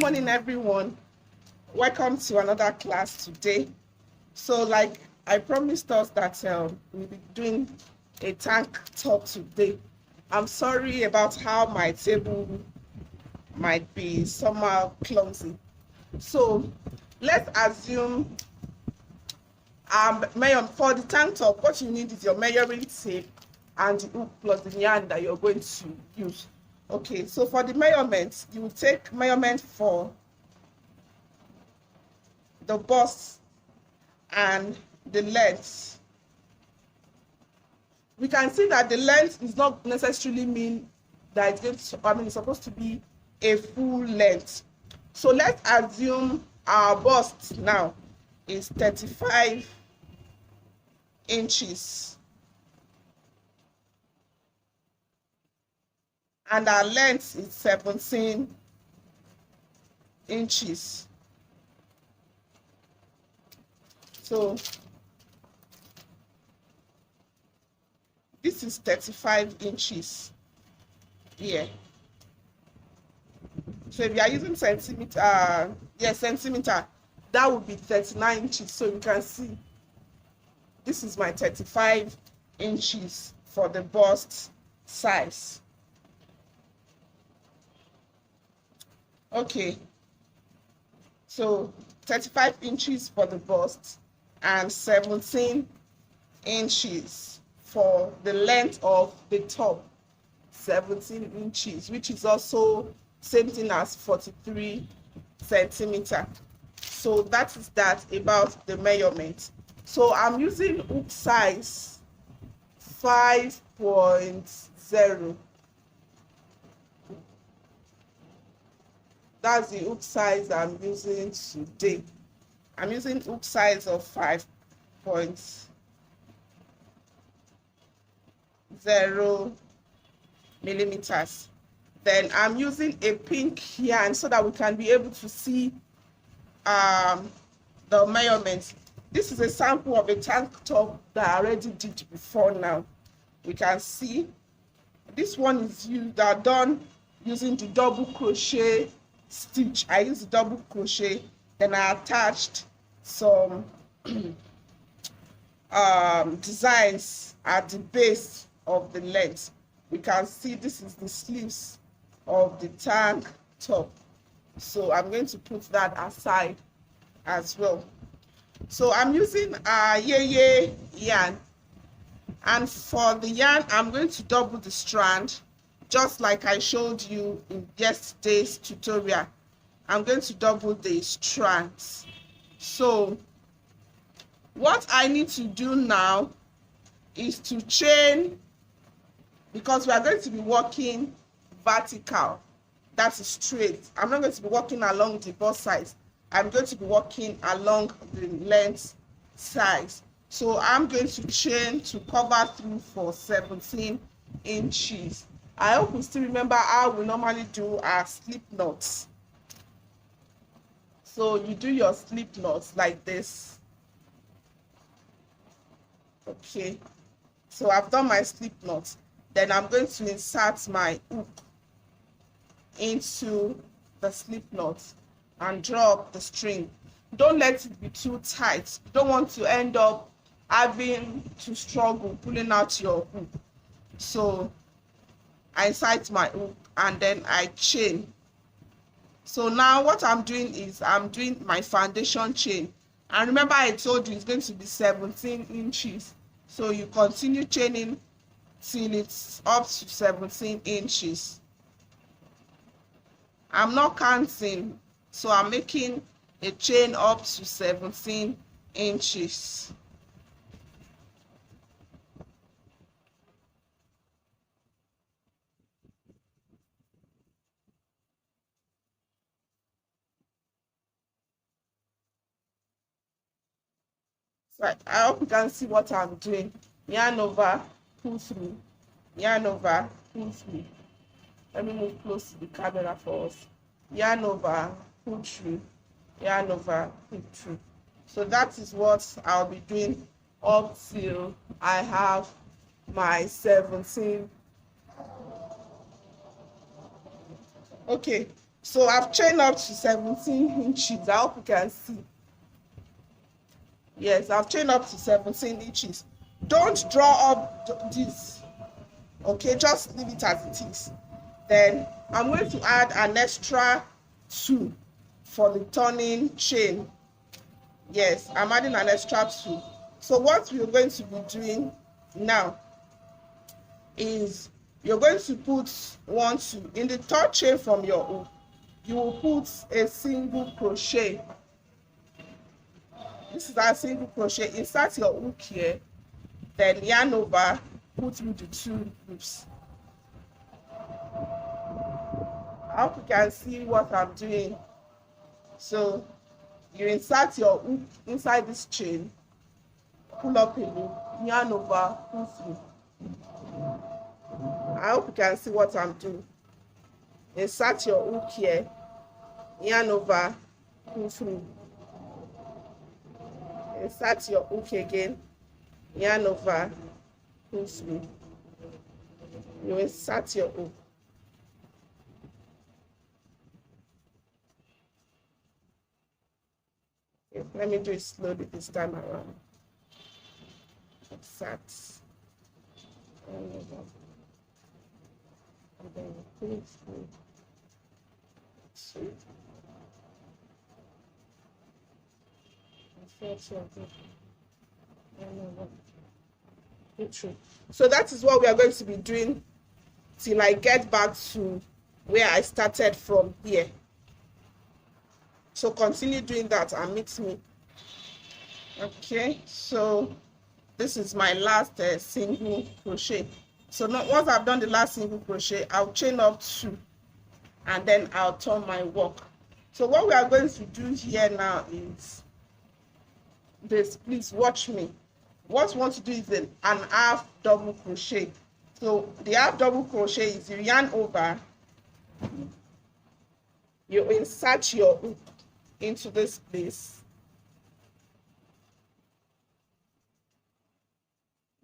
morning, everyone. Welcome to another class today. So like I promised us that we'll be doing a tank top today. I'm sorry about how my table might be somehow clumsy. So let's assume for the tank top, what you need is your measuring tape and the hook plus the yarn that you're going to use. Okay, so for the measurements, you will take measurement for the bust and the length. We can see that the length is not necessarily mean that it's going to, it's supposed to be a full length. So let's assume our bust now is 35 inches. And our length is 17 inches. So this is 35 inches here. So if you are using centimeter, that would be 39 inches. So you can see this is my 35 inches for the bust size. Okay, so 35 inches for the bust and 17 inches for the length of the top, 17 inches, which is also same thing as 43 centimeter. So that is that about the measurement. So I'm using hook size 5.0. That's the hook size I'm using today. I'm using hook size of 5.0 millimeters. Then I'm using a pink yarn so that we can be able to see the measurements. This is a sample of a tank top that I already did before now. We can see this one is done using the double crochet stitch. I used the double crochet, then I attached some designs at the base of the legs. We can see this is the sleeves of the tank top. So I'm going to put that aside as well. So I'm using yay yarn, and for the yarn I'm going to double the strand, just like I showed you in yesterday's tutorial. I'm going to double the strands. So what I need to do now is to chain, because we are going to be working vertical, that is straight. I'm not going to be working along the bust size. I'm going to be working along the length size. So I'm going to chain to cover through for 17 inches. I hope you still remember how we normally do our slip knots. So you do your slip knots like this. Okay, so I've done my slip knots. Then I'm going to insert my hook into the slip knot and draw up the string. Don't let it be too tight. You don't want to end up having to struggle pulling out your hook. So I insert my hook and then I chain. So now what I'm doing is I'm doing my foundation chain. And remember I told you it's going to be 17 inches. So you continue chaining till it's up to 17 inches. I'm not counting, so I'm making a chain up to 17 inches. So I hope you can see what I'm doing. Yarn over, pull through, yarn over, pull through. Let me move close to the camera for us. Yarn over, pull through, yarn over, pull through. So that is what I'll be doing up till I have my 17. Okay, So I've chained up to 17 inches. I hope you can see. Yes, I've chained up to 17 inches. Don't draw up this, okay? Just leave it as it is. Then I'm going to add an extra 2 for the turning chain. Yes, I'm adding an extra 2. So what we're going to be doing now is you're going to put 1, 2 in the third chain from your hook. You will put a single crochet. This is our single crochet. Insert your hook here, then yarn over, put through the 2 loops. I hope you can see what I'm doing. So you insert your hook inside this chain, pull up a loop, yarn over, pull through. I hope you can see what I'm doing. Insert your hook here, yarn over, pull through. Insert your hook again, yarn over, pull through. You insert your hook. Okay, let me do it slowly this time around. Insert. And then pull through. So that is what we are going to be doing till I get back to where I started from here. So continue doing that and meet me. Okay, so this is my last single crochet. So now, once I've done the last single crochet, I'll chain up 2 and then I'll turn my work. So what we are going to do here now is this. Please watch me. What you want to do is an half double crochet. So the half double crochet is you yarn over, you insert your hook into this place,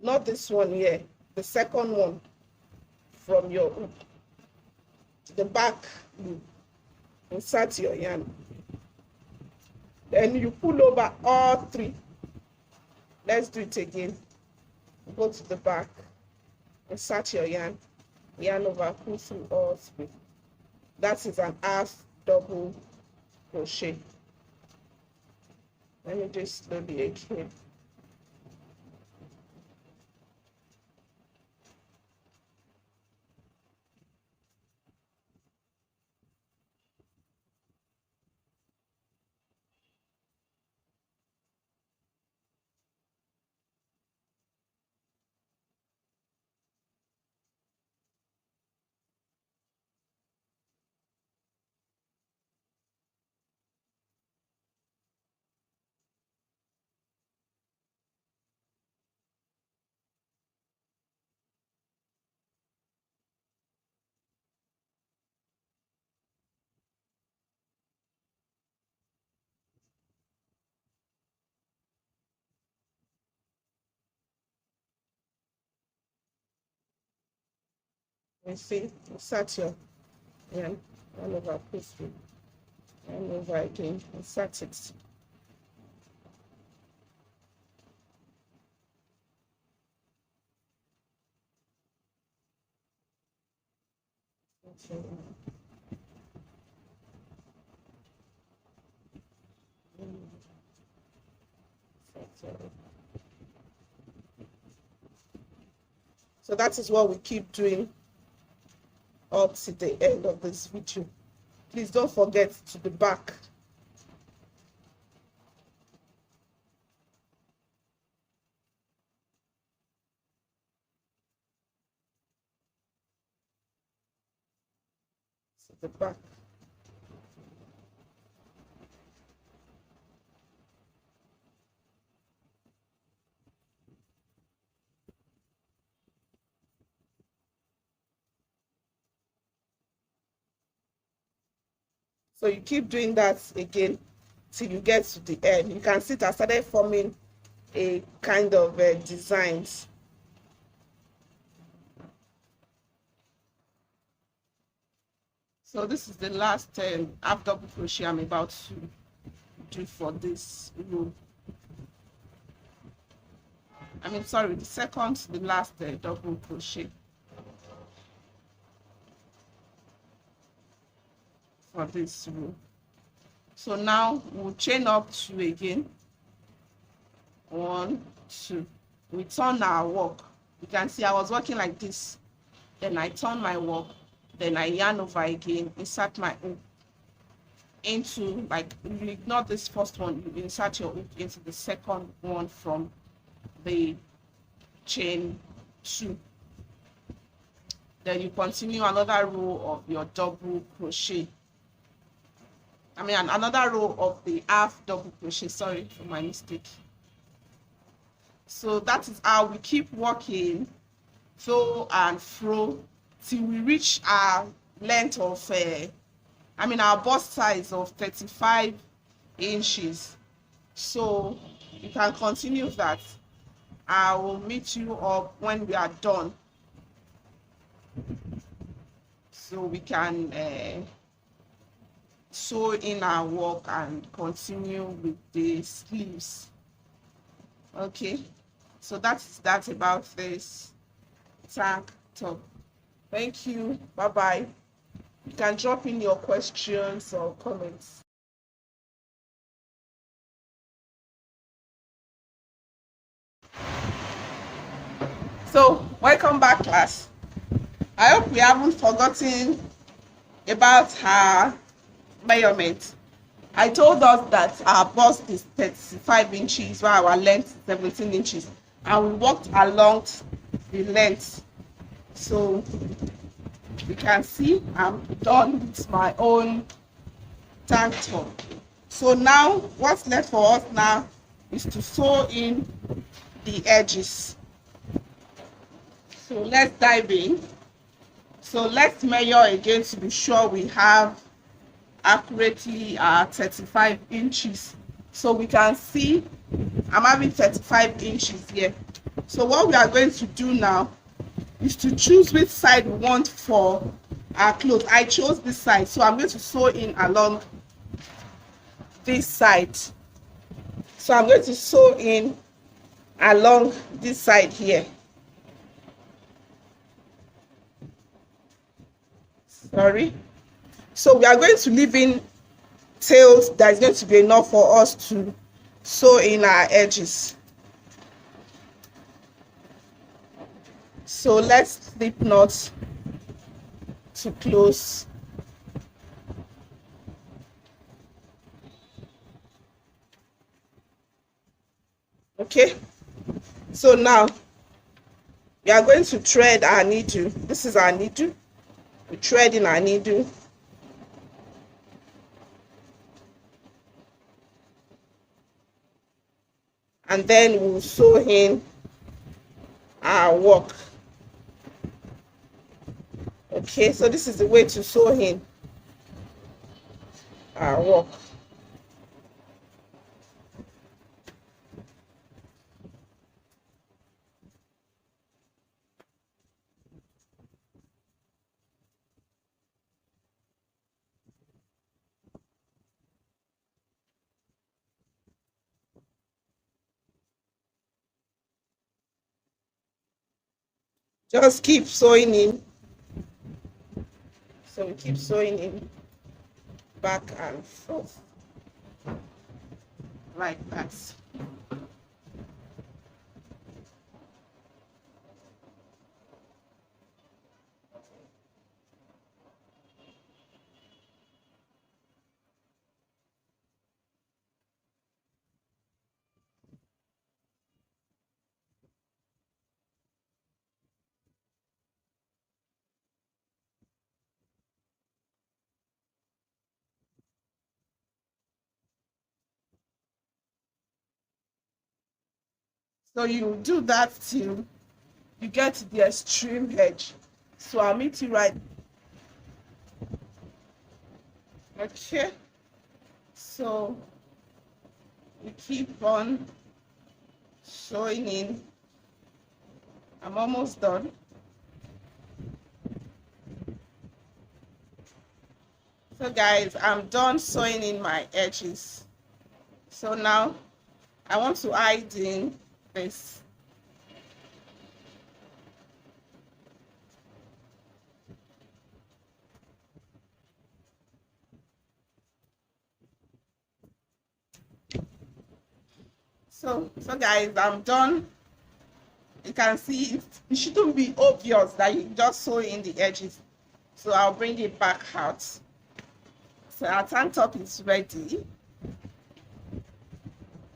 not this one here, the second one from your hook to the back loop. Insert your yarn, then you pull over all 3. Let's do it again. Go to the back, insert your yarn, yarn over, pull through all 3. That is an half double crochet. Let me do it slowly again. You see, insert your yarn, yarn over, pull through, yarn over again, insert it. Okay. So that is what we keep doing up to the end of this video. Please don't forget to the back. To the back. So you keep doing that again till you get to the end. You can see it has started forming a kind of designs. So this is the last half double crochet I'm about to do for this row. I mean, sorry, the second to the last double crochet for this row. So now we'll chain up 2 again. 1, 2. We turn our work. You can see I was working like this. Then I turn my work. Then I yarn over again, insert my hook into, like, you ignore this first one, you insert your hook into the second one from the chain 2. Then you continue another row of your double crochet. I mean, another row of the half double crochet. Sorry for my mistake. So that is how we keep working to and fro till we reach our length of our bust size of 35 inches. So you can continue that. I will meet you up when we are done, so we can sew in our work and continue with the sleeves. Okay, so that's about this tank top. Thank you. Bye bye. You can drop in your questions or comments. So welcome back, class. I hope we haven't forgotten about her measurement. I told us that our bust is 35 inches while our length is 17 inches, and we walked along the length. So you can see I'm done with my own tank top. So now what's left for us now is to sew in the edges. So let's dive in. So let's measure again to be sure we have accurately 35 inches. So we can see I'm having 35 inches here. So what we are going to do now is to choose which side we want for our clothes. I chose this side, so I'm going to sew in along this side. So I'm going to sew in along this side here. Sorry. So we are going to leave in tails that is going to be enough for us to sew in our edges. So let's slip knots to close. Okay, so now we are going to thread our needle. This is our needle. We thread in our needle. And then we'll sew in our work. Okay, so this is the way to sew in our work. Just keep sewing in. So we keep sewing in back and forth like that. So you do that till you get to the extreme edge. So I'll meet you right. Okay, so we keep on sewing in. I'm almost done. So guys, I'm done sewing in my edges. So now I want to hide in this. So guys, I'm done. You can see it shouldn't be obvious that you just sew in the edges. So I'll bring it back out. So our tank top is ready.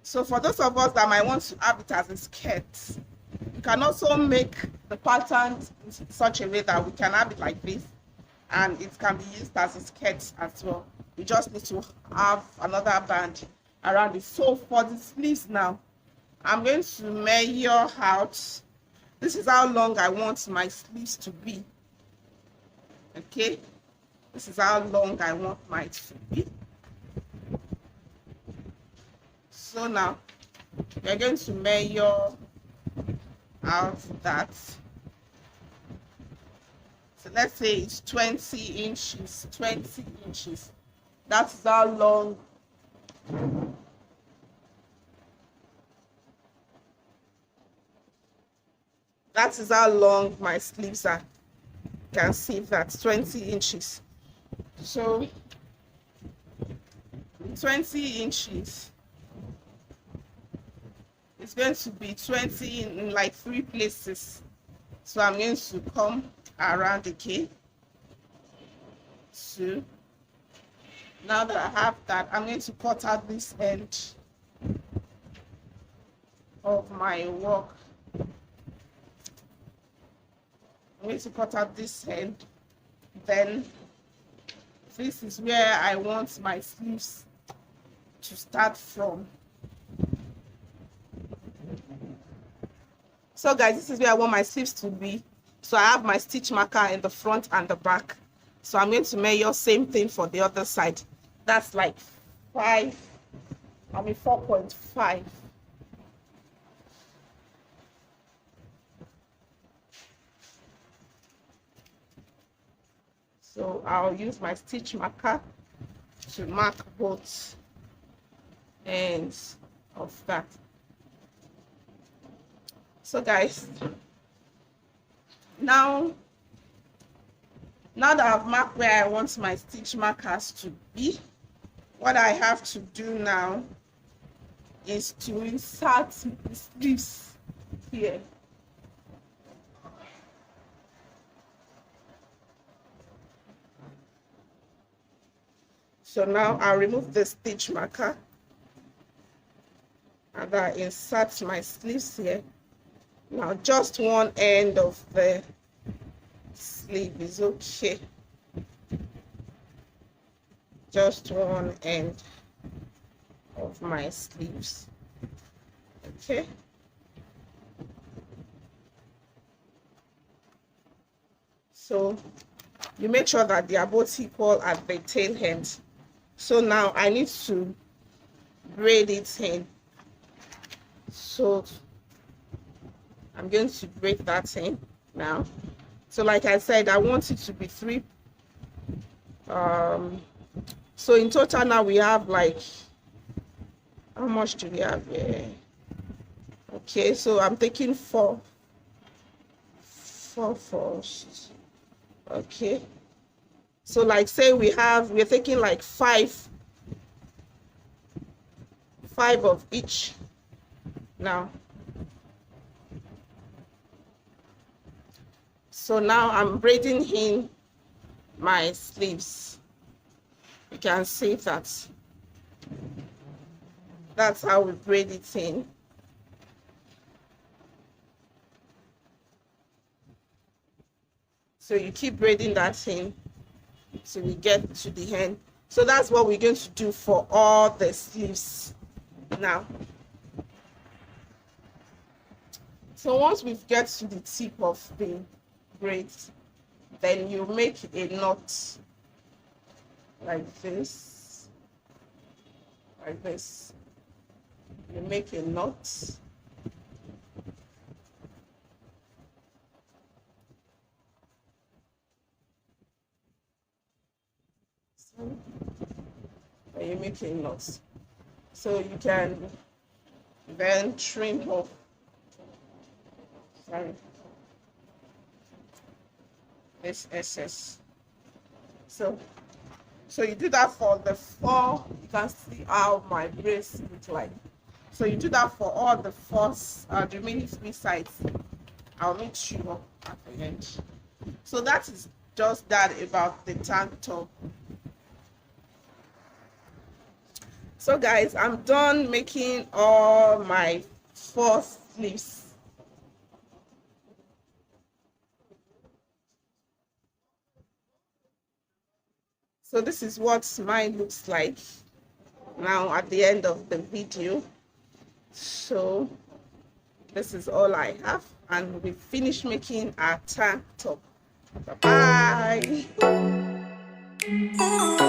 So for those of us that might want to have it as a skirt, you can also make the pattern in such a way that we can have it like this, and it can be used as a skirt as well. You just need to have another band around it. So for the sleeves now, I'm going to measure out. This is how long I want my sleeves to be. Okay, this is how long I want mine to be. So now we're going to measure out that. So let's say it's 20 inches. 20 inches. That's how long. That is how long my sleeves are. You can see that's 20 inches. So 20 inches, it's going to be 20 in like 3 places. So I'm going to come around again. So now that I have that, I'm going to cut out this end of my work. I'm going to cut out this end. Then this is where I want my sleeves to start from. So guys, this is where I want my sleeves to be. So I have my stitch marker in the front and the back. So I'm going to measure same thing for the other side. That's like 4.5. So I'll use my stitch marker to mark both ends of that. So guys, now that I've marked where I want my stitch markers to be, what I have to do now is to insert the sleeves here. So now I'll remove the stitch marker and I insert my sleeves here. Now just one end of the sleeve is okay. Just one end of my sleeves. Okay. So you make sure that they are both equal at the tail end. So now I need to braid it in. So I'm going to braid that in now. So like I said, I want it to be 3. So in total now we have like, how much do we have here? Okay, so I'm taking 4 first. Okay. So like say we're taking like 5 of each now. So now I'm braiding in my sleeves. You can see that. That's how we braid it in. So you keep braiding that in till we get to the end. So that's what we're going to do for all the sleeves now. So once we get to the tip of the braid, then you make a knot like this. Like this. You make a knot. when you're making knots. So you can then trim off. Sorry. This excess. So you do that for the 4. You can see how my braids look like. So you do that for all the 4, the remaining 3 sides. I'll make sure at the end. So that is just that about the tank top. So guys, I'm done making all my 4 sleeves. So this is what mine looks like now at the end of the video. So this is all I have, and we finished making our tank top. Bye bye.